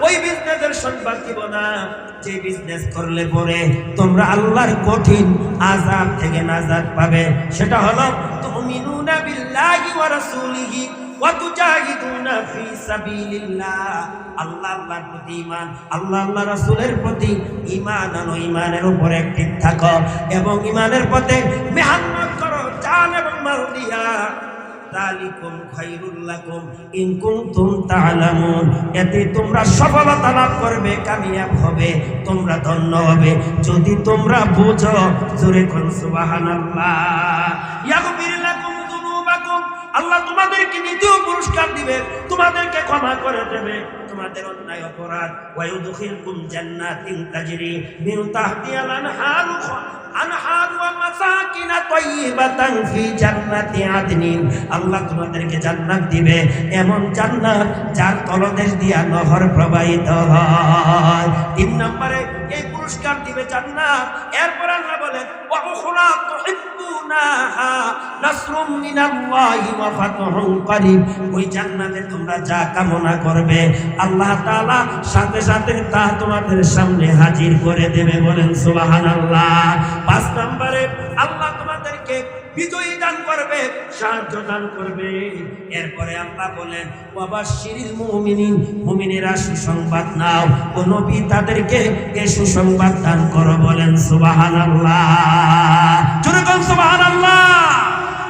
ওই বিজনেসের সংবাদ দিব না যে বিজনেস করলে পরে তোমরা আল্লাহর কঠিন আযাব থেকে নাজাত পাবে? সেটা হলো তুমিনুনা বিল্লাহি ওয়া রাসূলিহি ওয়া তুজাহিদুনা ফি সাবিলিল্লাহ। আল্লাহর প্রতি ঈমান, আল্লাহ রাসূলের প্রতি ঈমান আনো, ঈমানের উপর অ্যাক্টিভ থাকো এবং ঈমানের পথে মেহনত করো জান এবং মাল দিয়া। যালিকুম খায়রুল লাকুম ইন কুনতুম তা'লামুন। এতে তোমরা সফলতা লাভ করবে, কামিয়াব হবে, তোমরা ধন্য হবে যদি তোমরা বুঝো। জোরে কোন সুবহানাল্লাহ। ইয়াগফির লাকুম যুনুবাকুম, আল্লাহ তোমাদেরকে দ্বিতীয় পুরস্কার দিবে, তোমাদেরকে ক্ষমা করে দেবে তোমাদের অন্যায় অপরাধ। ওয়া ইউদখিলকুম জান্নাতিন তাজরি মিন তাহতিহাল আনহার ওয়া মাসাকিন তাইয়িবাতান ফি জান্নাতি আদনিন। আল্লাহ তোমাদেরকে জান্নাত দিবে, এমন জান্নাত যার তলদেশ দিয়া নহর প্রবাহিত হয়। 3 নম্বরে এই পুরস্কার দিবে জান্নাত। এরপর আল্লাহ বলেন ওয়া উখরা তুহিব্বুনাহা নাসরুম মিনাল্লাহি ওয়া ফাতহুন করিব। ওই জান্নাতে তোমরা যা কামনা করবে আল্লাহ তাআলা সাথে সাথে তা তোমাদের সামনে হাজির করে দেবে। বলেন সুবহানাল্লাহ। 5 নম্বরে আল্লাহ তোমাদেরকে বিজয়ী দান করবে, সাহায্য দান করবে। এরপরে আল্লাহ বলেন ওয়াবাশশিরিল মুমিনিন, মুমিনেরা সুসংবাদ নাও, ও নবী তাদেরকে এই সুসংবাদ দান করো। বলেন সুবহানাল্লাহ। জোরে বলুন সুবহানাল্লাহ।